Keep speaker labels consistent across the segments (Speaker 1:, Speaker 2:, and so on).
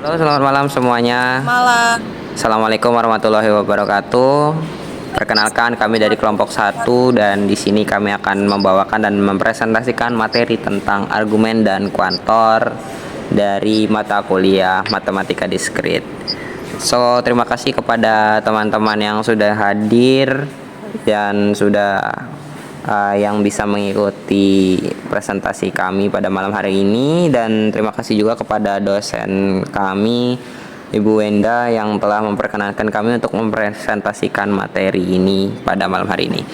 Speaker 1: Halo, selamat malam semuanya.
Speaker 2: Malam.
Speaker 1: Assalamualaikum warahmatullahi wabarakatuh. Perkenalkan, kami dari kelompok satu dan di sini kami akan membawakan dan mempresentasikan materi tentang argumen dan kuantor dari mata kuliah Matematika Diskrit. So, terima kasih kepada teman-teman yang sudah hadir dan sudah yang bisa mengikuti presentasi kami pada malam hari ini, dan terima kasih juga kepada dosen kami Ibu Wenda yang telah memperkenankan kami untuk mempresentasikan materi ini pada malam hari ini.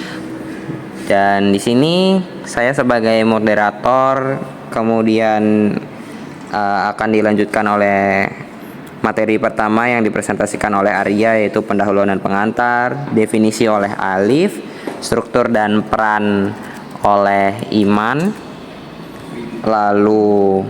Speaker 1: Dan di sini saya sebagai moderator, kemudian akan dilanjutkan oleh materi pertama yang dipresentasikan oleh Arya, yaitu pendahuluan dan pengantar, definisi oleh Alif, struktur dan peran oleh Iman, lalu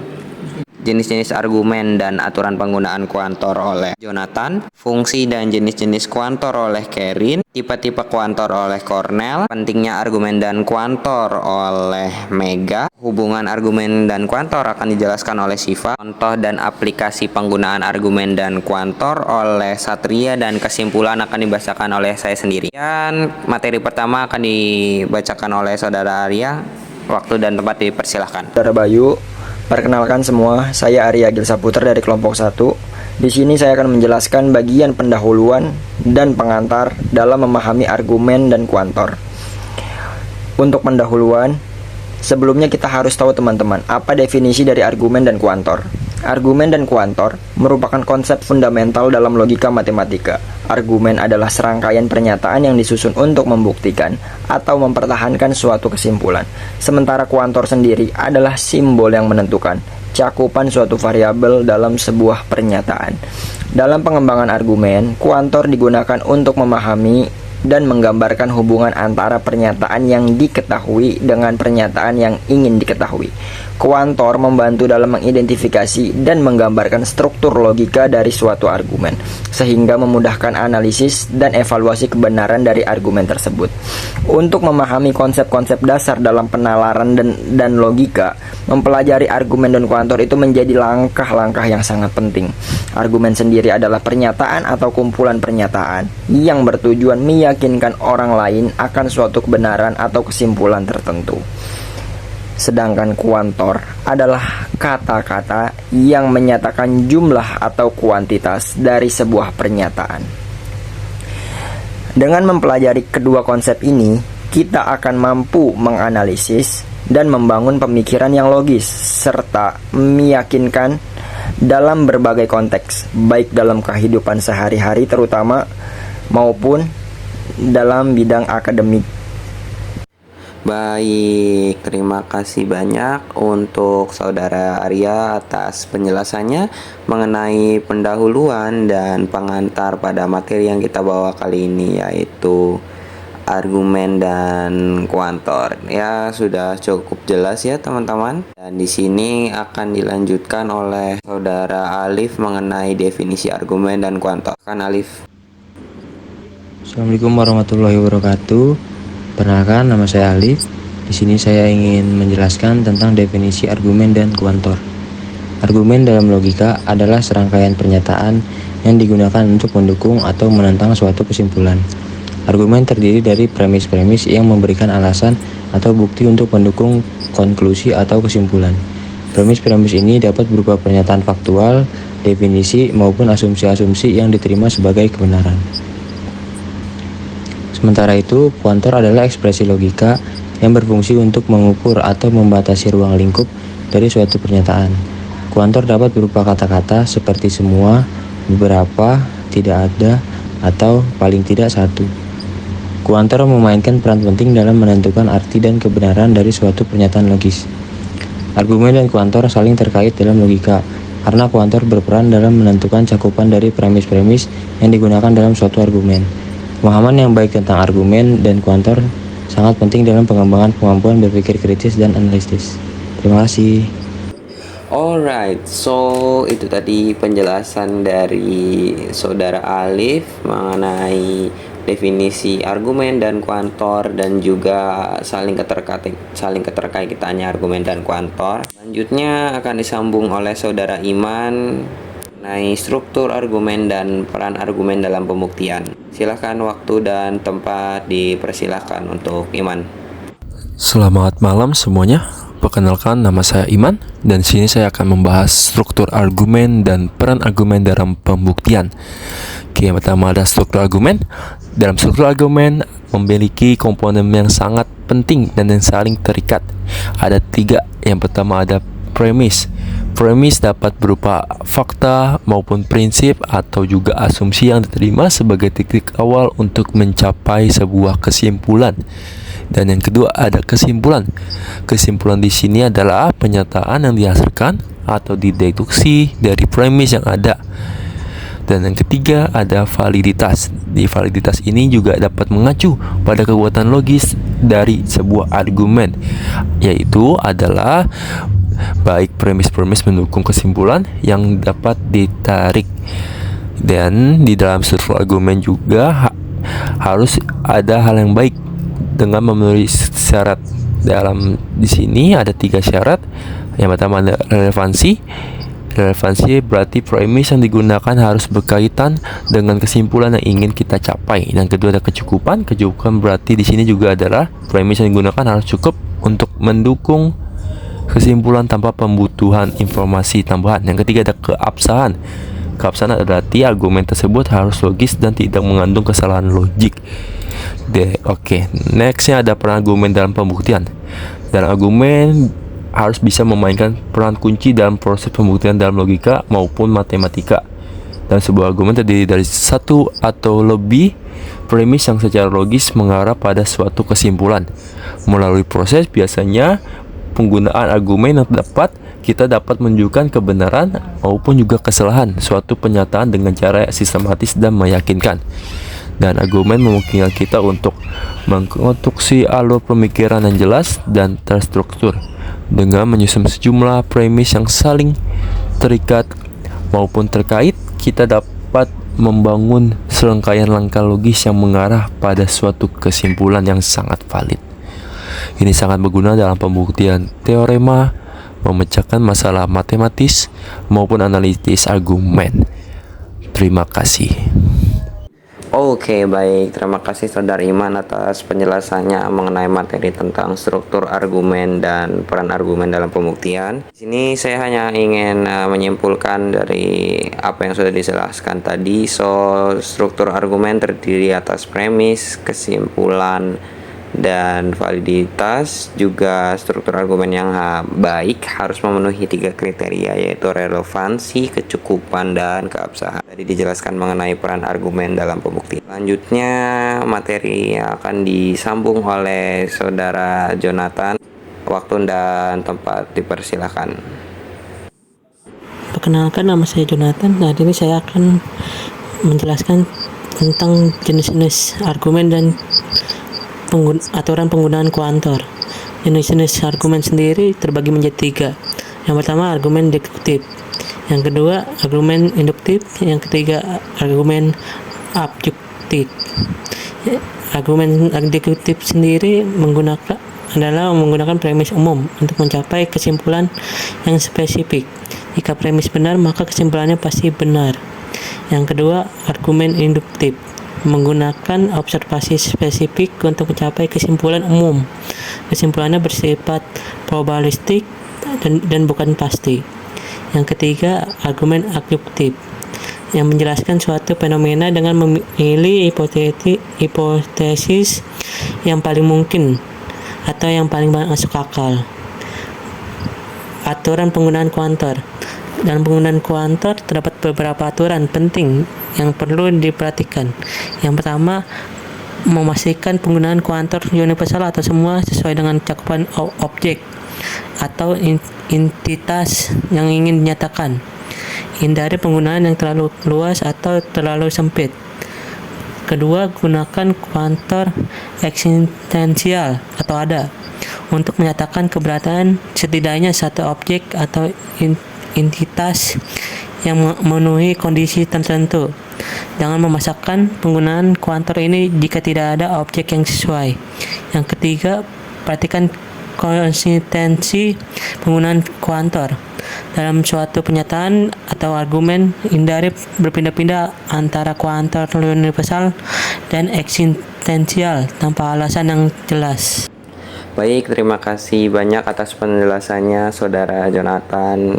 Speaker 1: jenis-jenis argumen dan aturan penggunaan kuantor oleh Jonathan, fungsi dan jenis-jenis kuantor oleh Kerin, tipe-tipe kuantor oleh Cornell, pentingnya argumen dan kuantor oleh Mega, hubungan argumen dan kuantor akan dijelaskan oleh Siva, contoh dan aplikasi penggunaan argumen dan kuantor oleh Satria, dan kesimpulan akan dibacakan oleh saya sendiri. Dan materi pertama akan dibacakan oleh Saudara Arya. Waktu dan tempat dipersilahkan.
Speaker 3: Saudara Bayu, perkenalkan semua, saya Arya Agil Saputra dari kelompok 1. Di sini saya akan menjelaskan bagian pendahuluan dan pengantar dalam memahami argumen dan kuantor. Untuk pendahuluan, sebelumnya kita harus tahu teman-teman, apa definisi dari argumen dan kuantor. Argumen dan kuantor merupakan konsep fundamental dalam logika matematika. Argumen adalah serangkaian pernyataan yang disusun untuk membuktikan atau mempertahankan suatu kesimpulan. Sementara kuantor sendiri adalah simbol yang menentukan cakupan suatu variabel dalam sebuah pernyataan. Dalam pengembangan argumen, kuantor digunakan untuk memahami dan menggambarkan hubungan antara pernyataan yang diketahui dengan pernyataan yang ingin diketahui. Kuantor membantu dalam mengidentifikasi dan menggambarkan struktur logika dari suatu argumen, sehingga memudahkan analisis dan evaluasi kebenaran dari argumen tersebut. Untuk memahami konsep-konsep dasar dalam penalaran dan logika, mempelajari argumen dan kuantor itu menjadi langkah-langkah yang sangat penting. Argumen sendiri adalah pernyataan atau kumpulan pernyataan yang bertujuan meyakinkan orang lain akan suatu kebenaran atau kesimpulan tertentu. Sedangkan kuantor adalah kata-kata yang menyatakan jumlah atau kuantitas dari sebuah pernyataan. Dengan mempelajari kedua konsep ini, kita akan mampu menganalisis dan membangun pemikiran yang logis serta meyakinkan dalam berbagai konteks, baik dalam kehidupan sehari-hari terutama maupun dalam bidang akademik.
Speaker 1: Baik, terima kasih banyak untuk Saudara Arya atas penjelasannya mengenai pendahuluan dan pengantar pada materi yang kita bawa kali ini, yaitu argumen dan kuantor. Ya, sudah cukup jelas ya teman-teman. Dan di sini akan dilanjutkan oleh Saudara Alif mengenai definisi argumen dan kuantor. Kan Alif.
Speaker 4: Assalamualaikum warahmatullahi wabarakatuh. Perkenalkan, nama saya Alif. Di sini saya ingin menjelaskan tentang definisi argumen dan kuantor. Argumen dalam logika adalah serangkaian pernyataan yang digunakan untuk mendukung atau menentang suatu kesimpulan. Argumen terdiri dari premis-premis yang memberikan alasan atau bukti untuk mendukung konklusi atau kesimpulan. Premis-premis ini dapat berupa pernyataan faktual, definisi, maupun asumsi-asumsi yang diterima sebagai kebenaran. Sementara itu, kuantor adalah ekspresi logika yang berfungsi untuk mengukur atau membatasi ruang lingkup dari suatu pernyataan. Kuantor dapat berupa kata-kata seperti semua, beberapa, tidak ada, atau paling tidak satu. Kuantor memainkan peran penting dalam menentukan arti dan kebenaran dari suatu pernyataan logis. Argumen dan kuantor saling terkait dalam logika, karena kuantor berperan dalam menentukan cakupan dari premis-premis yang digunakan dalam suatu argumen. Pemahaman yang baik tentang argumen dan kuantor sangat penting dalam pengembangan kemampuan berpikir kritis dan analitis. Terima kasih.
Speaker 1: Alright, so itu tadi penjelasan dari Saudara Alif mengenai definisi argumen dan kuantor dan juga saling keterkaitannya argumen dan kuantor. Selanjutnya akan disambung oleh Saudara Iman mengenai struktur argumen dan peran argumen dalam pembuktian. Silahkan waktu dan tempat dipersilahkan untuk Iman.
Speaker 2: Selamat malam semuanya. Perkenalkan, nama saya Iman dan sini saya akan membahas struktur argumen dan peran argumen dalam pembuktian. Oke, yang pertama ada struktur argumen. Dalam struktur argumen memiliki komponen yang sangat penting dan yang saling terikat. Ada 3. Yang pertama ada premis. Premis dapat berupa fakta maupun prinsip atau juga asumsi yang diterima sebagai titik awal untuk mencapai sebuah kesimpulan. Dan yang kedua ada kesimpulan. Kesimpulan di sini adalah pernyataan yang dihasilkan atau dideduksi dari premis yang ada. Dan yang ketiga ada validitas. Di validitas ini juga dapat mengacu pada kekuatan logis dari sebuah argumen, yaitu adalah baik premis-premis mendukung kesimpulan yang dapat ditarik. Dan di dalam struktur argumen juga harus ada hal yang baik dengan memenuhi syarat. Di sini ada 3 syarat. Yang pertama ada relevansi. Relevansi berarti premis yang digunakan harus berkaitan dengan kesimpulan yang ingin kita capai. Dan kedua ada kecukupan. Kecukupan berarti di sini juga adalah premis yang digunakan harus cukup untuk mendukung kesimpulan tanpa pembutuhan informasi tambahan. Yang ketiga ada keabsahan. Keabsahan berarti argumen tersebut harus logis dan tidak mengandung kesalahan logik. Oke, nextnya ada peran argumen dalam pembuktian. Dan argumen harus bisa memainkan peran kunci dalam proses pembuktian dalam logika maupun matematika. Dan sebuah argumen terdiri dari satu atau lebih premis yang secara logis mengarah pada suatu kesimpulan. Melalui proses biasanya penggunaan argumen yang kita dapat menunjukkan kebenaran maupun juga kesalahan suatu pernyataan dengan cara sistematis dan meyakinkan. Dan argumen memungkinkan kita untuk mengkonstruksi alur pemikiran yang jelas dan terstruktur dengan menyusun sejumlah premis yang saling terikat maupun terkait. Kita dapat membangun serangkaian langkah logis yang mengarah pada suatu kesimpulan yang sangat valid. Ini sangat berguna dalam pembuktian teorema, memecahkan masalah matematis maupun analisis argumen. Terima kasih.
Speaker 1: Oke, baik. Terima kasih Saudara Iman atas penjelasannya mengenai materi tentang struktur argumen dan peran argumen dalam pembuktian. Di sini saya hanya ingin menyimpulkan dari apa yang sudah dijelaskan tadi. Struktur argumen terdiri atas premis, kesimpulan, dan validitas. Juga struktur argumen yang baik harus memenuhi 3 kriteria, yaitu relevansi, kecukupan, dan keabsahan. Tadi dijelaskan mengenai peran argumen dalam pembuktian. Selanjutnya materi yang akan disambung oleh Saudara Jonathan. Waktu dan tempat dipersilahkan.
Speaker 5: Perkenalkan, nama saya Jonathan. Nah, ini saya akan menjelaskan tentang jenis-jenis argumen dan aturan penggunaan kuantor. Jenis-jenis argumen sendiri terbagi menjadi 3. Yang pertama argumen deduktif, yang kedua argumen induktif, yang ketiga argumen abduktif. Argumen deduktif sendiri menggunakan premis umum untuk mencapai kesimpulan yang spesifik. Jika premis benar, maka kesimpulannya pasti benar. Yang kedua argumen induktif, menggunakan observasi spesifik untuk mencapai kesimpulan umum. Kesimpulannya bersifat probabilistik dan bukan pasti. Yang ketiga, argumen abduktif, yang menjelaskan suatu fenomena dengan memilih hipotesis yang paling mungkin atau yang paling masuk akal. Aturan penggunaan kuantor. Dalam penggunaan kuantor terdapat beberapa aturan penting yang perlu diperhatikan. Yang pertama, memastikan penggunaan kuantor universal atau semua sesuai dengan cakupan objek atau entitas yang ingin dinyatakan. Hindari penggunaan yang terlalu luas atau terlalu sempit. Kedua, gunakan kuantor eksistensial atau ada untuk menyatakan keberadaan setidaknya satu objek atau entitas yang memenuhi kondisi tertentu. Jangan memaksakan penggunaan kuantor ini jika tidak ada objek yang sesuai. Yang ketiga, perhatikan konsistensi penggunaan kuantor. Dalam suatu pernyataan atau argumen hindari berpindah-pindah antara kuantor universal dan eksistensial tanpa alasan yang jelas.
Speaker 1: Baik, terima kasih banyak atas penjelasannya Saudara Jonathan.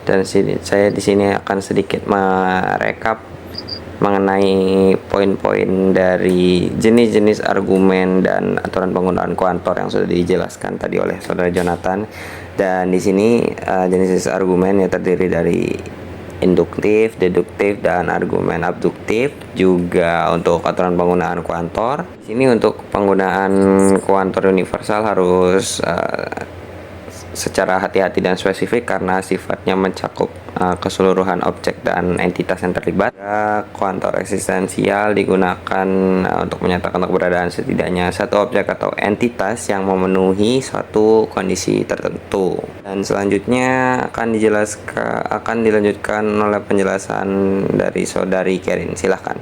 Speaker 1: Dan saya di sini akan sedikit merekap mengenai poin-poin dari jenis-jenis argumen dan aturan penggunaan kuantor yang sudah dijelaskan tadi oleh Saudara Jonathan. Dan di sini jenis-jenis argumen yang terdiri dari induktif, deduktif, dan argumen abduktif. Juga untuk aturan penggunaan kuantor. Sini untuk penggunaan kuantor universal harus secara hati-hati dan spesifik karena sifatnya mencakup keseluruhan objek dan entitas yang terlibat. Kuantor eksistensial digunakan untuk menyatakan keberadaan setidaknya satu objek atau entitas yang memenuhi suatu kondisi tertentu. Dan selanjutnya akan dilanjutkan oleh penjelasan dari Saudari Kerin. Silahkan.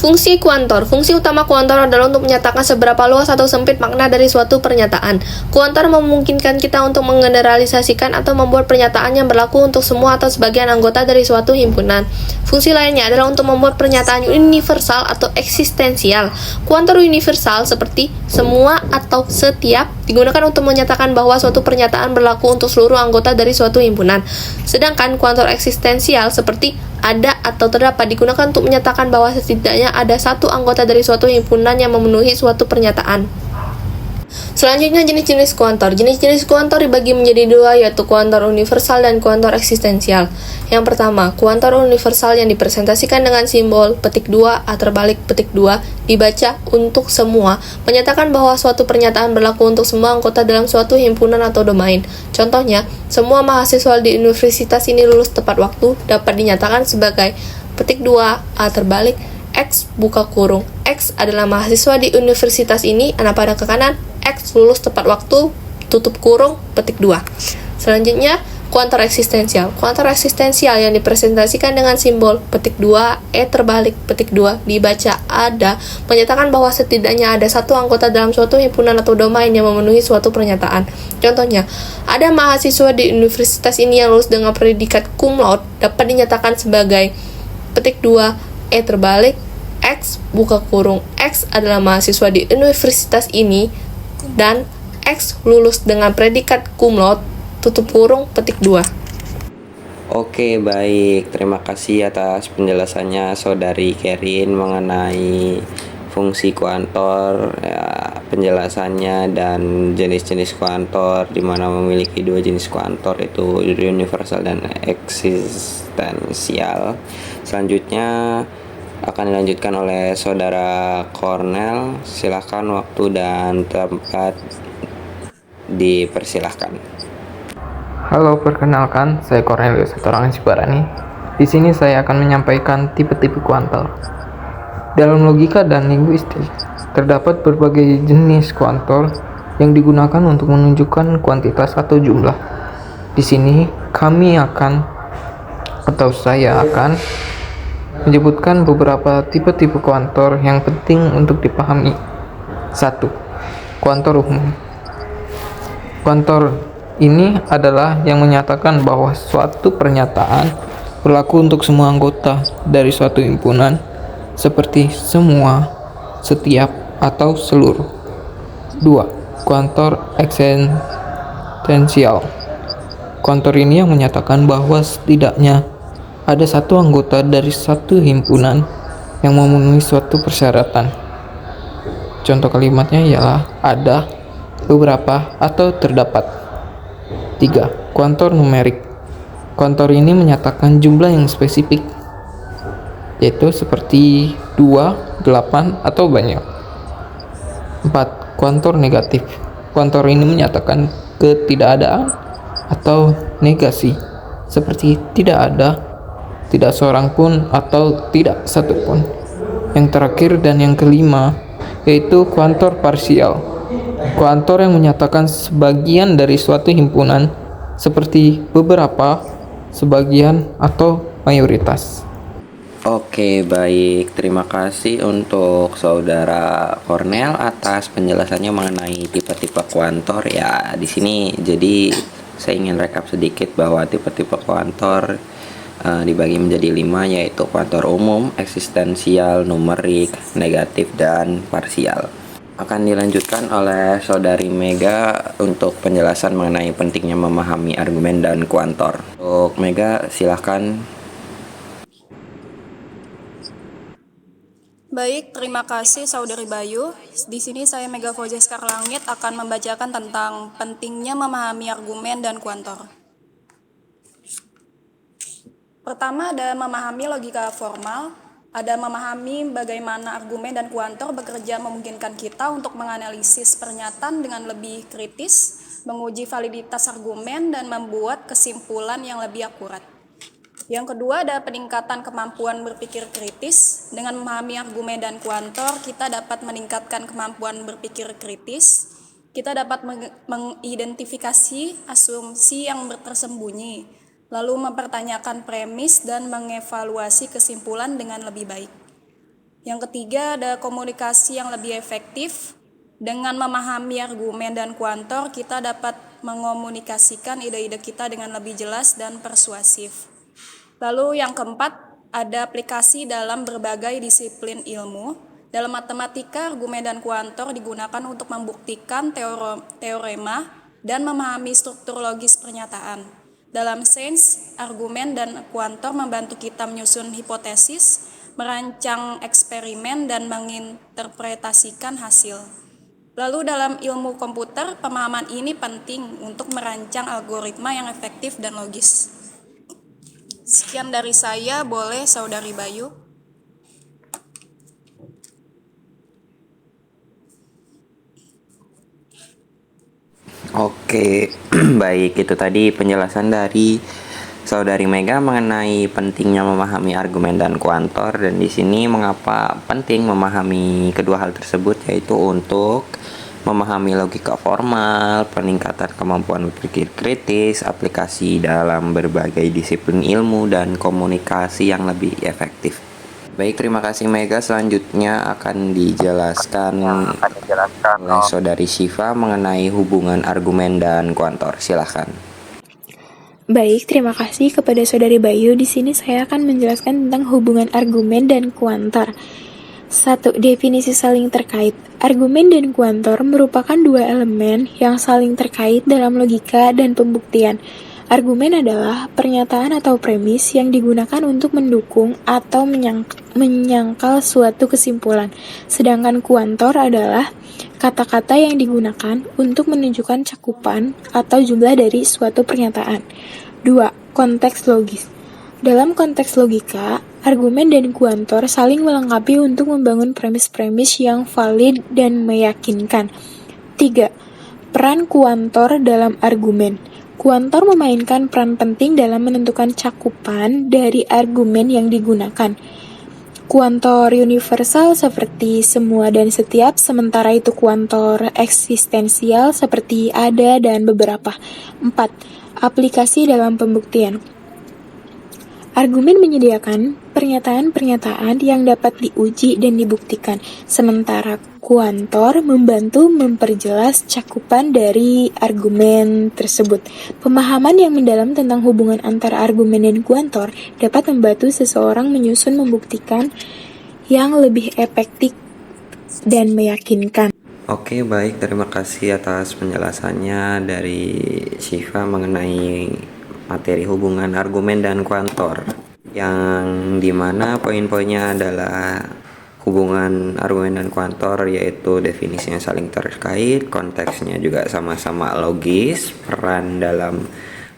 Speaker 6: Fungsi kuantor. Fungsi utama kuantor adalah untuk menyatakan seberapa luas atau sempit makna dari suatu pernyataan. Kuantor memungkinkan kita untuk menggeneralisasikan atau membuat pernyataan yang berlaku untuk semua atau sebagian anggota dari suatu himpunan. Fungsi lainnya adalah untuk membuat pernyataan universal atau eksistensial. Kuantor universal seperti semua atau setiap digunakan untuk menyatakan bahwa suatu pernyataan berlaku untuk seluruh anggota dari suatu himpunan. Sedangkan kuantor eksistensial seperti ada atau terdapat digunakan untuk menyatakan bahwa setidaknya ada satu anggota dari suatu himpunan yang memenuhi suatu pernyataan. Selanjutnya jenis-jenis kuantor. Jenis-jenis kuantor dibagi menjadi dua, yaitu kuantor universal dan kuantor eksistensial. Yang pertama, kuantor universal yang dipresentasikan dengan simbol petik 2 A terbalik petik 2 dibaca untuk semua, menyatakan bahwa suatu pernyataan berlaku untuk semua anggota dalam suatu himpunan atau domain. Contohnya, semua mahasiswa di universitas ini lulus tepat waktu dapat dinyatakan sebagai petik 2 A terbalik X buka kurung. X adalah mahasiswa di universitas ini, anak pada ke kanan, X lulus tepat waktu, tutup kurung, petik 2. Selanjutnya, kuantor eksistensial. Kuantor eksistensial yang dipresentasikan dengan simbol petik 2, E terbalik petik 2, dibaca ada, menyatakan bahwa setidaknya ada satu anggota dalam suatu himpunan atau domain yang memenuhi suatu pernyataan. Contohnya, ada mahasiswa di universitas ini yang lulus dengan predikat cum laude dapat dinyatakan sebagai petik 2, E terbalik, X buka kurung. X adalah mahasiswa di universitas ini dan X lulus dengan predikat cum laude, tutup kurung, petik 2.
Speaker 1: Oke, baik. Terima kasih atas penjelasannya Saudari Kerin mengenai fungsi kuantor, ya, penjelasannya dan jenis-jenis kuantor, di mana memiliki dua jenis kuantor, itu universal dan eksistensial. Selanjutnya akan dilanjutkan oleh Saudara Cornel. Silahkan, waktu dan tempat dipersilahkan.
Speaker 7: Halo, perkenalkan, saya Cornelius Satorangan Sibarani. Di sini saya akan menyampaikan tipe-tipe kuantor. Dalam logika dan linguistik, terdapat berbagai jenis kuantor yang digunakan untuk menunjukkan kuantitas atau jumlah. Di sini saya akan menyebutkan beberapa tipe-tipe kuantor yang penting untuk dipahami. 1. Kuantor umum. Kuantor ini adalah yang menyatakan bahwa suatu pernyataan berlaku untuk semua anggota dari suatu himpunan, seperti semua, setiap, atau seluruh. 2. Kuantor eksistensial. Kuantor ini yang menyatakan bahwa setidaknya ada satu anggota dari satu himpunan yang memenuhi suatu persyaratan. Contoh kalimatnya ialah ada, beberapa, atau terdapat. 3. Kuantor numerik. Kuantor ini menyatakan jumlah yang spesifik, yaitu seperti 2, 8, atau banyak. 4. Kuantor negatif. Kuantor ini menyatakan ketidakadaan atau negasi, seperti tidak ada, tidak seorang pun, atau tidak satu pun. Yang terakhir dan yang kelima yaitu kuantor parsial. Kuantor yang menyatakan sebagian dari suatu himpunan, seperti beberapa, sebagian, atau mayoritas.
Speaker 1: Oke, baik. Terima kasih untuk Saudara Cornel atas penjelasannya mengenai tipe-tipe kuantor. Ya, di sini jadi saya ingin rekap sedikit bahwa tipe-tipe kuantor dibagi menjadi 5, yaitu kuantor umum, eksistensial, numerik, negatif, dan parsial. Akan dilanjutkan oleh Saudari Mega untuk penjelasan mengenai pentingnya memahami argumen dan kuantor. Untuk Mega, silahkan.
Speaker 8: Baik, terima kasih Saudari Bayu. Di sini saya Mega Fauziaskar Langit akan membacakan tentang pentingnya memahami argumen dan kuantor. Pertama ada memahami logika formal, ada memahami bagaimana argumen dan kuantor bekerja memungkinkan kita untuk menganalisis pernyataan dengan lebih kritis, menguji validitas argumen, dan membuat kesimpulan yang lebih akurat. Yang kedua ada peningkatan kemampuan berpikir kritis. Dengan memahami argumen dan kuantor, kita dapat meningkatkan kemampuan berpikir kritis. Kita dapat mengidentifikasi asumsi yang tersembunyi, lalu mempertanyakan premis dan mengevaluasi kesimpulan dengan lebih baik. Yang ketiga ada komunikasi yang lebih efektif. Dengan memahami argumen dan kuantor, kita dapat mengomunikasikan ide-ide kita dengan lebih jelas dan persuasif. Lalu yang keempat, ada aplikasi dalam berbagai disiplin ilmu. Dalam matematika, argumen dan kuantor digunakan untuk membuktikan teorema dan memahami struktur logis pernyataan. Dalam sains, argumen dan kuantor membantu kita menyusun hipotesis, merancang eksperimen, dan menginterpretasikan hasil. Lalu dalam ilmu komputer, pemahaman ini penting untuk merancang algoritma yang efektif dan logis. Sekian dari saya, boleh Saudari Bayu.
Speaker 1: Oke, baik, itu tadi penjelasan dari Saudari Mega mengenai pentingnya memahami argumen dan kuantor, dan di sini mengapa penting memahami kedua hal tersebut, yaitu untuk memahami logika formal, peningkatan kemampuan berpikir kritis, aplikasi dalam berbagai disiplin ilmu, dan komunikasi yang lebih efektif. Baik, terima kasih Mega. Selanjutnya akan dijelaskan oleh Saudari Syifa mengenai hubungan argumen dan kuantor. Silahkan.
Speaker 9: Baik, terima kasih kepada Saudari Bayu. Di sini saya akan menjelaskan tentang hubungan argumen dan kuantor. 1. Definisi saling terkait. Argumen dan kuantor merupakan dua elemen yang saling terkait dalam logika dan pembuktian. Argumen adalah pernyataan atau premis yang digunakan untuk mendukung atau menyangkal suatu kesimpulan. Sedangkan kuantor adalah kata-kata yang digunakan untuk menunjukkan cakupan atau jumlah dari suatu pernyataan. 2. Konteks logis. Dalam konteks logika, argumen dan kuantor saling melengkapi untuk membangun premis-premis yang valid dan meyakinkan. 3. Peran kuantor dalam argumen. Kuantor memainkan peran penting dalam menentukan cakupan dari argumen yang digunakan. Kuantor universal seperti semua dan setiap, sementara itu kuantor eksistensial seperti ada dan beberapa. 4. Aplikasi dalam pembuktian. Argumen menyediakan pernyataan-pernyataan yang dapat diuji dan dibuktikan, sementara kuantor membantu memperjelas cakupan dari argumen tersebut. Pemahaman yang mendalam tentang hubungan antara argumen dan kuantor dapat membantu seseorang menyusun membuktikan yang lebih efektif dan meyakinkan.
Speaker 1: Oke, baik, terima kasih atas penjelasannya dari Syifa mengenai materi hubungan argumen dan kuantor, yang dimana poin-poinnya adalah hubungan argumen dan kuantor, yaitu definisinya saling terkait, konteksnya juga sama-sama logis, peran dalam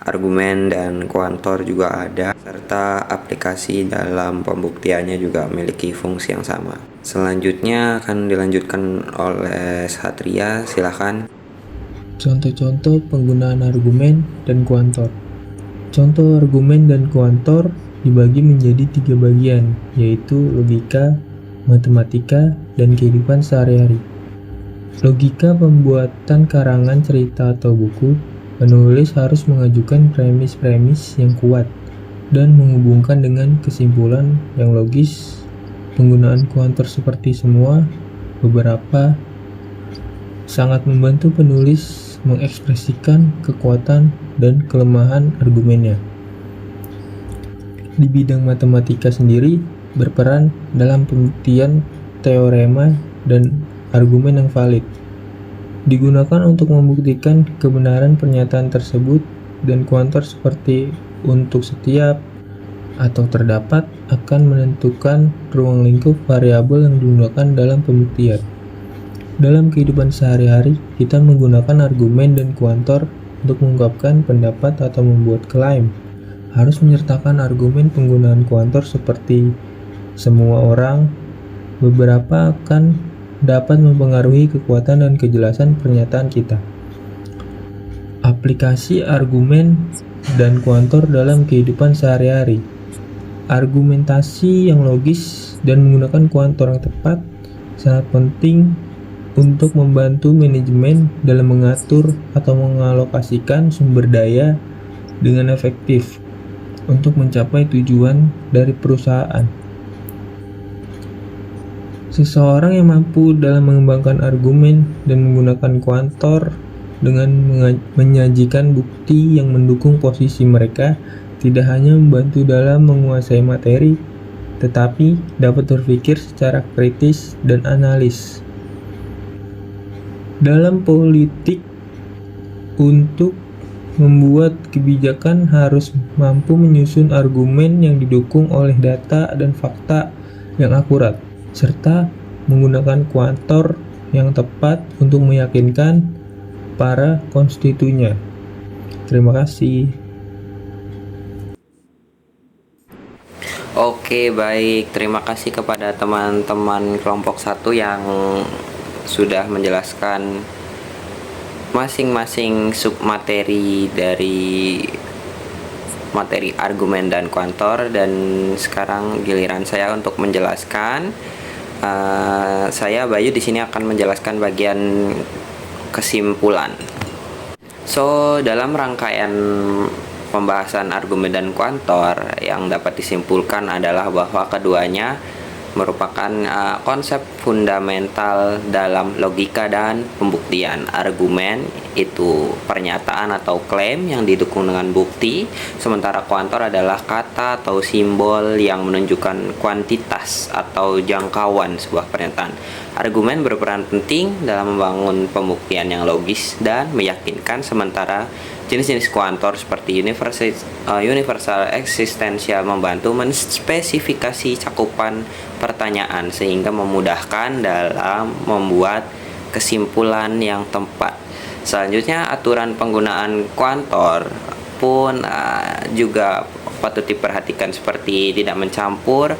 Speaker 1: argumen dan kuantor juga ada, serta aplikasi dalam pembuktiannya juga memiliki fungsi yang sama. Selanjutnya akan dilanjutkan oleh Satria, silakan.
Speaker 10: Contoh-contoh penggunaan argumen dan kuantor. Contoh argumen dan kuantor dibagi menjadi 3 bagian, yaitu logika, matematika, dan kehidupan sehari-hari. Logika pembuatan karangan cerita atau buku, penulis harus mengajukan premis-premis yang kuat dan menghubungkan dengan kesimpulan yang logis. Penggunaan kuantor seperti semua, beberapa, sangat membantu penulis mengekspresikan kekuatan dan kelemahan argumennya. Di bidang matematika sendiri berperan dalam pembuktian teorema dan argumen yang valid. Digunakan untuk membuktikan kebenaran pernyataan tersebut, dan kuantor seperti untuk setiap atau terdapat akan menentukan ruang lingkup variabel yang digunakan dalam pembuktian. Dalam kehidupan sehari-hari, kita menggunakan argumen dan kuantor untuk mengungkapkan pendapat atau membuat klaim. Harus menyertakan argumen penggunaan kuantor seperti semua orang, beberapa akan dapat mempengaruhi kekuatan dan kejelasan pernyataan kita. Aplikasi argumen dan kuantor dalam kehidupan sehari-hari. Argumentasi yang logis dan menggunakan kuantor yang tepat sangat penting untuk membantu manajemen dalam mengatur atau mengalokasikan sumber daya dengan efektif untuk mencapai tujuan dari perusahaan. Seseorang yang mampu dalam mengembangkan argumen dan menggunakan kuantor dengan menyajikan bukti yang mendukung posisi mereka tidak hanya membantu dalam menguasai materi, tetapi dapat berpikir secara kritis dan analis. Dalam politik, untuk membuat kebijakan harus mampu menyusun argumen yang didukung oleh data dan fakta yang akurat, serta menggunakan kuantor yang tepat untuk meyakinkan para konstituennya. Terima kasih.
Speaker 1: Oke, baik. Terima kasih kepada teman-teman kelompok 1 yang sudah menjelaskan masing-masing submateri dari materi argumen dan kuantor, dan sekarang giliran saya untuk menjelaskan. Saya Bayu di sini akan menjelaskan bagian kesimpulan. So, dalam rangkaian pembahasan argumen dan kuantor, yang dapat disimpulkan adalah bahwa keduanya merupakan konsep fundamental dalam logika dan pembuktian. Argumen itu pernyataan atau klaim yang didukung dengan bukti, sementara kuantor adalah kata atau simbol yang menunjukkan kuantitas atau jangkauan sebuah pernyataan. Argumen berperan penting dalam membangun pembuktian yang logis dan meyakinkan, sementara jenis-jenis kuantor seperti universal eksistensial membantu menspesifikasi cakupan pertanyaan sehingga memudahkan dalam membuat kesimpulan yang tepat. Selanjutnya, aturan penggunaan kuantor pun juga patut diperhatikan, seperti tidak mencampur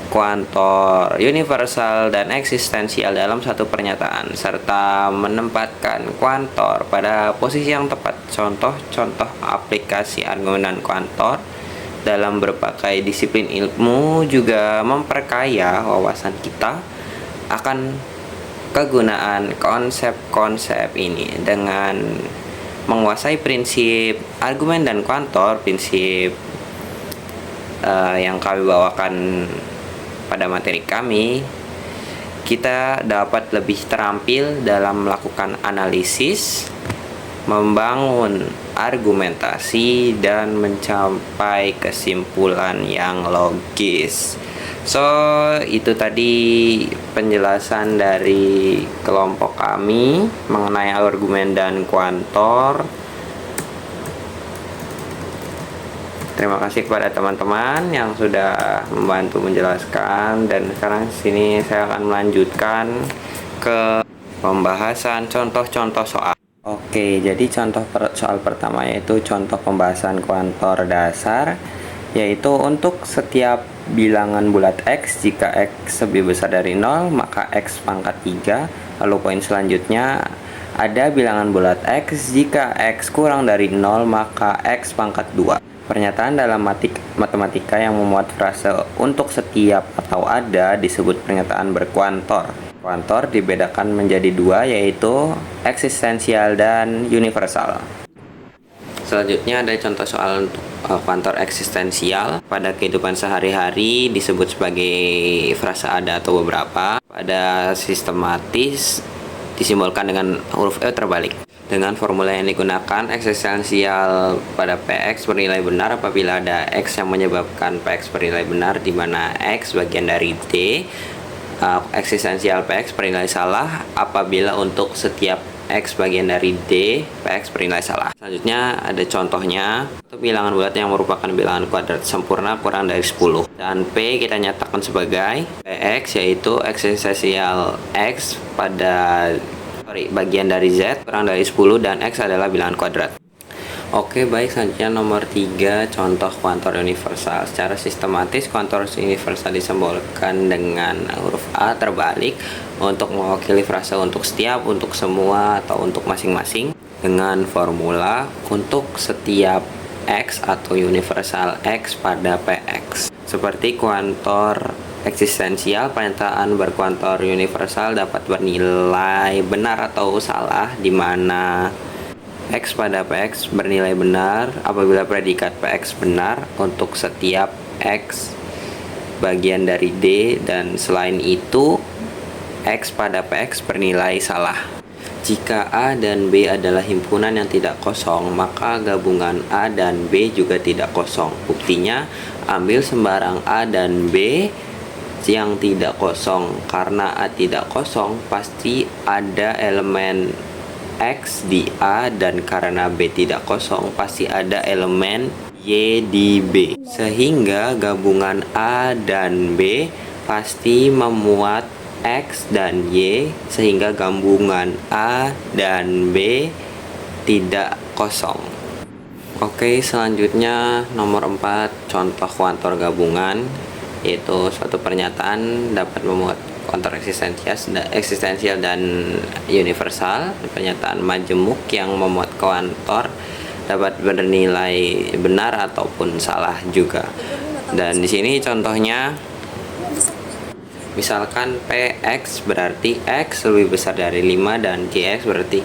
Speaker 1: kuantor universal dan eksistensial dalam satu pernyataan, serta menempatkan kuantor pada posisi yang tepat. Contoh-contoh aplikasi argumen dan kuantor dalam berbagai disiplin ilmu juga memperkaya wawasan kita akan kegunaan konsep-konsep ini. Dengan menguasai prinsip argumen dan kuantor, prinsip yang kami bawakan pada materi kami, kita dapat lebih terampil dalam melakukan analisis, membangun argumentasi, dan mencapai kesimpulan yang logis. So, itu tadi penjelasan dari kelompok kami mengenai argumen dan kuantor. Terima kasih kepada teman-teman yang sudah membantu menjelaskan, dan sekarang sini saya akan melanjutkan ke pembahasan contoh-contoh soal. Oke, jadi soal pertama yaitu contoh pembahasan kuantor dasar, yaitu untuk setiap bilangan bulat X, jika X lebih besar dari 0 maka X pangkat 3. Lalu poin selanjutnya, ada bilangan bulat X, jika X kurang dari 0 maka X pangkat 2. Pernyataan dalam matematika yang memuat frase untuk setiap atau ada disebut pernyataan berkuantor. Kuantor dibedakan menjadi dua, yaitu eksistensial dan universal. Selanjutnya ada contoh soal untuk kuantor eksistensial. Pada kehidupan sehari-hari disebut sebagai frase ada atau beberapa. Pada sistematis disimbolkan dengan huruf E terbalik. Dengan formula yang digunakan, eksistensial pada PX bernilai benar apabila ada X yang menyebabkan PX bernilai benar, di mana X bagian dari D. Eksistensial PX bernilai salah apabila untuk setiap X bagian dari D, PX bernilai salah. Selanjutnya ada contohnya, untuk bilangan bulat yang merupakan bilangan kuadrat sempurna kurang dari 10. Dan P kita nyatakan sebagai PX, yaitu eksistensial X pada bagian dari Z kurang dari 10 dan X adalah bilangan kuadrat. Oke, baik, selanjutnya nomor 3, contoh kuantor universal. Secara sistematis, kuantor universal disimbolkan dengan huruf A terbalik untuk mewakili frase untuk setiap, untuk semua, atau untuk masing-masing, dengan formula untuk setiap X atau universal X pada PX. Seperti kuantor eksistensial, pernyataan berkuantor universal dapat bernilai benar atau salah, di mana X pada PX bernilai benar apabila predikat PX benar untuk setiap X bagian dari D, dan selain itu X pada PX bernilai salah. Jika A dan B adalah himpunan yang tidak kosong, maka gabungan A dan B juga tidak kosong. Buktinya, ambil sembarang A dan B yang tidak kosong. Karena A tidak kosong, pasti ada elemen X di A, dan karena B tidak kosong, pasti ada elemen Y di B. Sehingga gabungan A dan B pasti memuat X dan Y, sehingga gabungan A dan B tidak kosong. Oke, selanjutnya nomor 4, contoh kuantor gabungan, yaitu suatu pernyataan dapat memuat kuantor eksistensial dan universal. Pernyataan majemuk yang memuat kuantor dapat bernilai benar ataupun salah juga. Dan di sini contohnya, misalkan PX berarti X lebih besar dari 5 dan GX berarti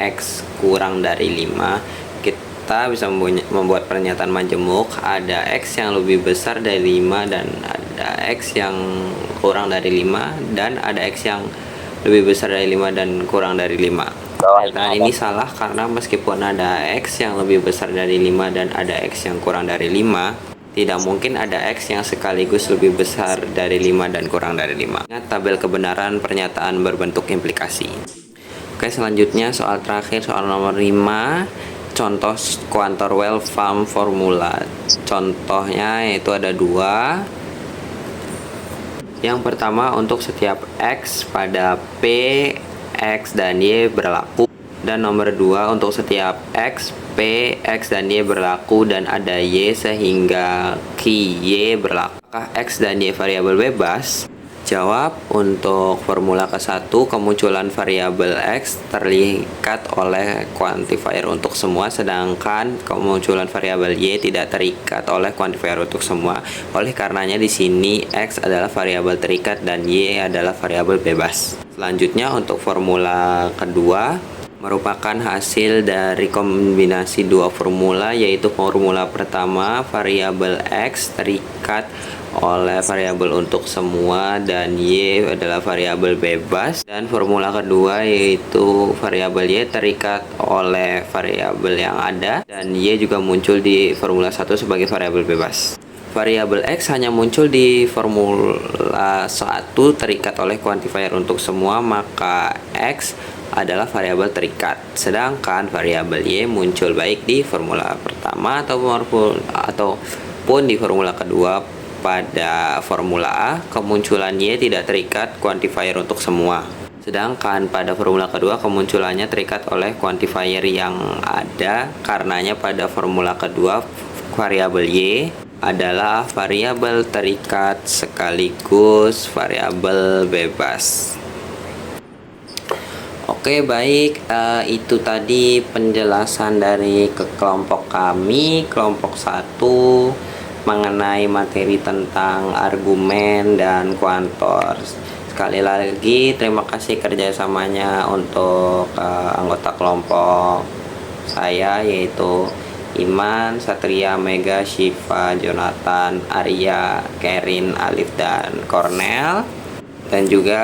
Speaker 1: X kurang dari 5. Kita bisa membuat pernyataan majemuk, ada X yang lebih besar dari 5 dan ada X yang kurang dari 5, dan ada X yang lebih besar dari 5 dan kurang dari 5. Pernyataan ini salah karena meskipun ada X yang lebih besar dari 5 dan ada X yang kurang dari 5, tidak mungkin ada X yang sekaligus lebih besar dari 5 dan kurang dari 5. Ingat tabel kebenaran pernyataan berbentuk implikasi. Oke, selanjutnya soal terakhir, soal nomor 5, contoh kuantor Wellham formula. Contohnya yaitu ada 2. Yang pertama, untuk setiap X pada P, X dan Y berlaku. Dan nomor 2, untuk setiap X, P, X dan Y berlaku dan ada Y sehingga Y berlaku. Apakah X dan Y variabel bebas? Jawab, untuk formula ke-1, kemunculan variabel X terikat oleh quantifier untuk semua, sedangkan kemunculan variabel Y tidak terikat oleh quantifier untuk semua. Oleh karenanya di sini X adalah variabel terikat dan Y adalah variabel bebas. Selanjutnya, untuk formula kedua, merupakan hasil dari kombinasi dua formula, yaitu formula pertama, variabel X terikat oleh variabel untuk semua dan Y adalah variabel bebas, dan formula kedua yaitu variabel Y terikat oleh variabel yang ada dan Y juga muncul di formula 1 sebagai variabel bebas. Variabel X hanya muncul di formula 1 terikat oleh quantifier untuk semua, maka X adalah variabel terikat. Sedangkan variabel Y muncul baik di formula pertama ataupun di formula kedua. Pada formula A, kemunculan Y tidak terikat quantifier untuk semua. Sedangkan pada formula kedua, kemunculannya terikat oleh quantifier yang ada. Karenanya pada formula kedua, variabel Y adalah variabel terikat sekaligus variabel bebas. Oke, baik, itu tadi penjelasan dari kelompok kami, kelompok 1, mengenai materi tentang argumen dan kuantor. Sekali lagi terima kasih kerjasamanya untuk anggota kelompok saya, yaitu Iman, Satria, Mega, Syifa, Jonathan, Arya, Kerin, Alif, dan Cornel. Dan juga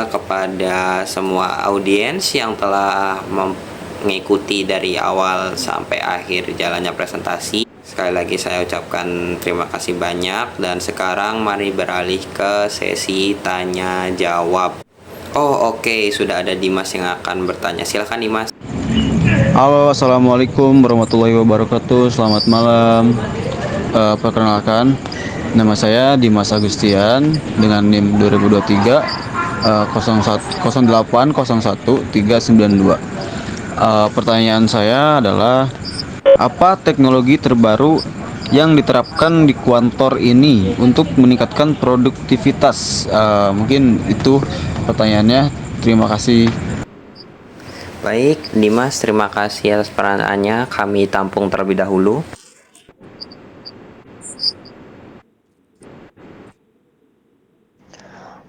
Speaker 1: kepada semua audiens yang telah mengikuti dari awal sampai akhir jalannya presentasi. Sekali lagi saya ucapkan terima kasih banyak, dan sekarang mari beralih ke sesi tanya jawab. Oh oke, sudah ada Dimas yang akan bertanya. Silahkan Dimas.
Speaker 11: Halo, assalamualaikum warahmatullahi wabarakatuh. Selamat malam. Perkenalkan, nama saya Dimas Agustian dengan NIM 2023 0801392. Pertanyaan saya adalah, apa teknologi terbaru yang diterapkan di Kuantor ini untuk meningkatkan produktivitas? Mungkin itu pertanyaannya. Terima kasih.
Speaker 1: Baik, Dimas, terima kasih atas pertanyaannya. Kami tampung terlebih dahulu.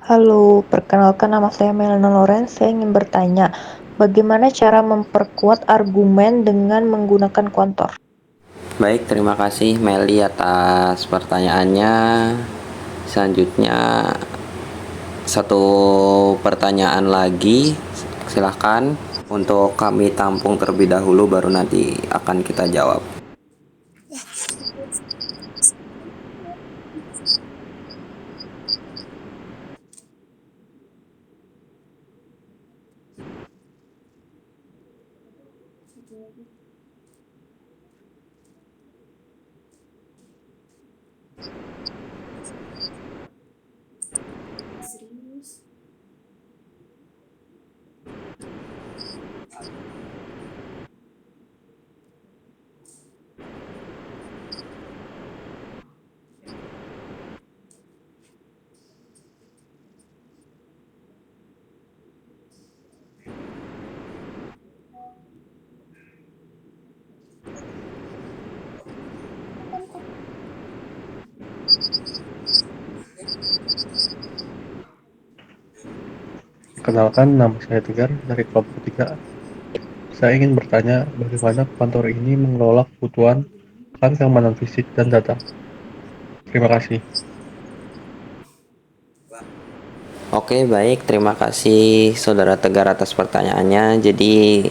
Speaker 12: Halo, perkenalkan nama saya Melana Lorenz. Saya ingin bertanya, bagaimana cara memperkuat argumen dengan menggunakan kuantor?
Speaker 1: Baik, terima kasih Meli atas pertanyaannya. Selanjutnya, satu pertanyaan lagi, silahkan. Untuk kami tampung terlebih dahulu, baru nanti akan kita jawab.
Speaker 13: Perkenalkan, nama saya Tegar dari kelompok 3. Saya ingin bertanya bagaimana kantor ini mengelola kebutuhan akan keamanan fisik dan data. Terima kasih.
Speaker 1: Oke, baik. Terima kasih Saudara Tegar atas pertanyaannya. Jadi,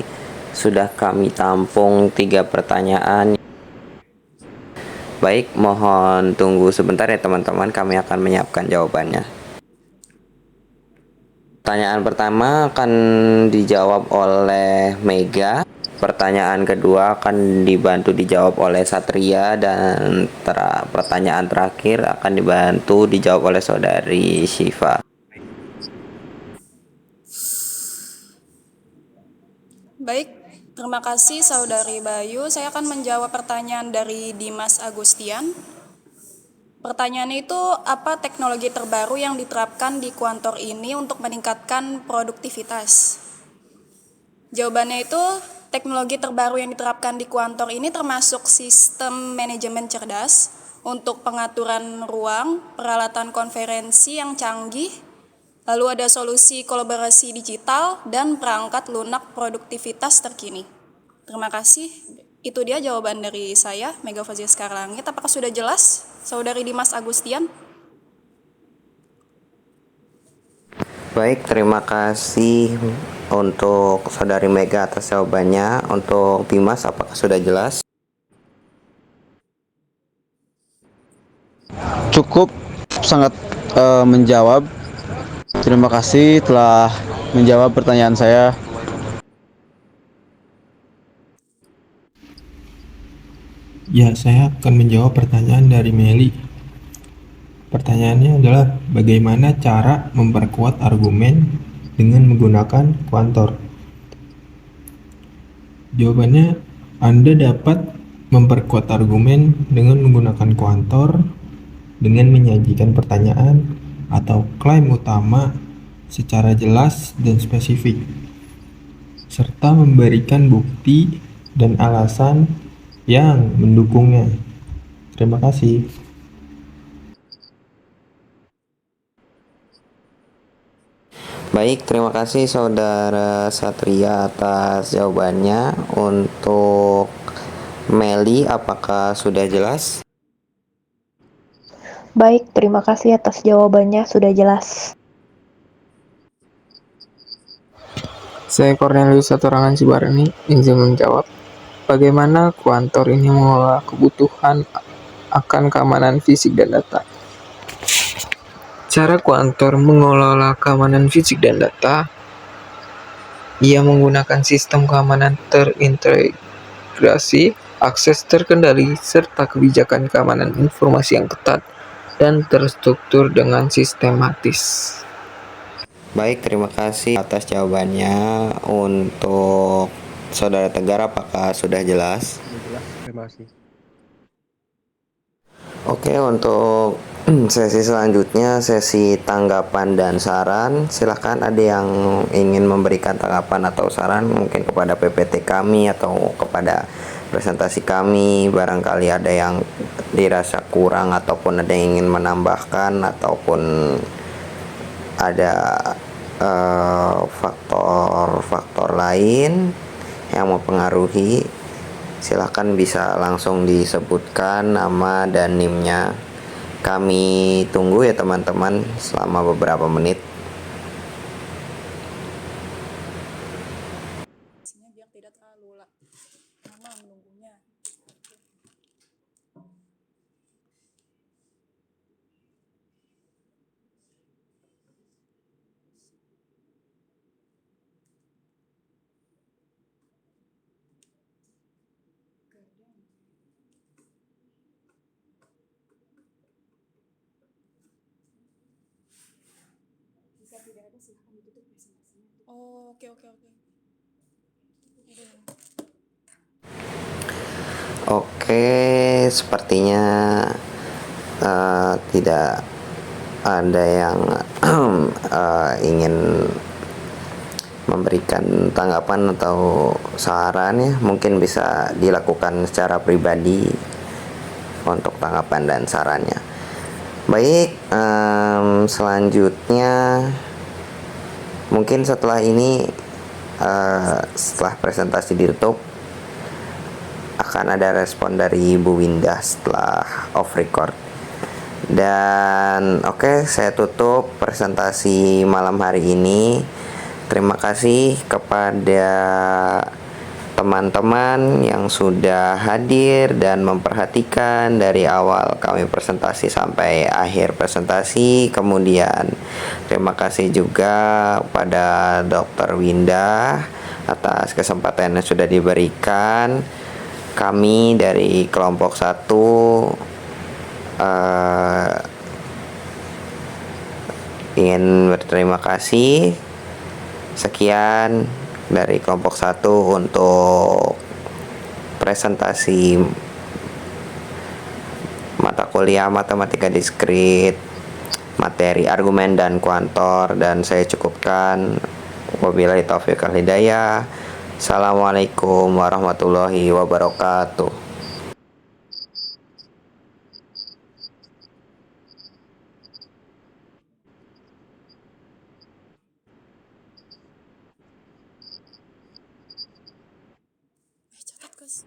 Speaker 1: sudah kami tampung 3 pertanyaan. Baik, mohon tunggu sebentar ya teman-teman. Kami akan menyiapkan jawabannya. Pertanyaan pertama akan dijawab oleh Mega. Pertanyaan kedua akan dibantu dijawab oleh Satria, dan pertanyaan terakhir akan dibantu dijawab oleh Saudari Syifa.
Speaker 8: Baik, terima kasih Saudari Bayu. Saya akan menjawab pertanyaan dari Dimas Agustian. Pertanyaannya itu, apa teknologi terbaru yang diterapkan di Kuantor ini untuk meningkatkan produktivitas? Jawabannya itu, teknologi terbaru yang diterapkan di Kuantor ini termasuk sistem manajemen cerdas untuk pengaturan ruang, peralatan konferensi yang canggih, lalu ada solusi kolaborasi digital, dan perangkat lunak produktivitas terkini. Terima kasih. Itu dia jawaban dari saya, Mega Fazia Skarlangit. Apakah sudah jelas, Saudari Dimas Agustian?
Speaker 1: Baik, terima kasih untuk Saudari Mega atas jawabannya. Untuk Dimas, apakah sudah jelas?
Speaker 11: Cukup, sangat menjawab. Terima kasih telah menjawab pertanyaan saya.
Speaker 10: Ya, saya akan menjawab pertanyaan dari Meli. Pertanyaannya adalah, bagaimana cara memperkuat argumen dengan menggunakan kuantor? Jawabannya, Anda dapat memperkuat argumen dengan menggunakan kuantor dengan menyajikan pertanyaan atau klaim utama secara jelas dan spesifik, serta memberikan bukti dan alasan yang mendukungnya. Terima kasih.
Speaker 1: Baik, terima kasih Saudara Satria atas jawabannya. Untuk Meli, apakah sudah jelas?
Speaker 12: Baik, terima kasih atas jawabannya, sudah jelas.
Speaker 7: Saya Cornelius Satorangan Cibarani izin menjawab. Bagaimana kuantor ini mengelola kebutuhan akan keamanan fisik dan data? Cara kuantor mengelola keamanan fisik dan data, ia menggunakan sistem keamanan terintegrasi, akses terkendali, serta kebijakan keamanan informasi yang ketat dan terstruktur dengan sistematis.
Speaker 1: Baik, terima kasih atas jawabannya. Untuk Saudara Tegar, apakah sudah jelas?
Speaker 13: Jelas, terima kasih.
Speaker 1: Oke, untuk sesi selanjutnya, sesi tanggapan dan saran. Silahkan ada yang ingin memberikan tanggapan atau saran mungkin kepada PPT kami atau kepada presentasi kami. Barangkali ada yang dirasa kurang ataupun ada yang ingin menambahkan ataupun ada faktor-faktor lain yang mempengaruhi. Silahkan bisa langsung disebutkan nama dan NIM-nya. Kami tunggu ya teman-teman selama beberapa menit.
Speaker 8: Biar tidak terlalu lama menunggunya. Jika tidak ada, silahkan ditutup presentasinya. Oh, oke.
Speaker 1: Oke, sepertinya tidak ada yang ingin memberikan tanggapan atau saran ya. Mungkin bisa dilakukan secara pribadi untuk tanggapan dan sarannya. Baik, selanjutnya mungkin setelah ini setelah presentasi ditutup akan ada respon dari Bu Windah setelah off record. Dan oke, saya tutup presentasi malam hari ini. Terima kasih kepada teman-teman yang sudah hadir dan memperhatikan dari awal kami presentasi sampai akhir presentasi. Kemudian terima kasih juga pada Dr. Windah atas kesempatan yang sudah diberikan. Kami dari kelompok 1 ingin berterima kasih. Sekian dari kelompok 1 untuk presentasi mata kuliah matematika diskrit, materi argumen dan kuantor, dan saya cukupkan. Wabillahi taufiq wal hidayah. Assalamualaikum warahmatullahi wabarakatuh.
Speaker 8: Catat, Gus.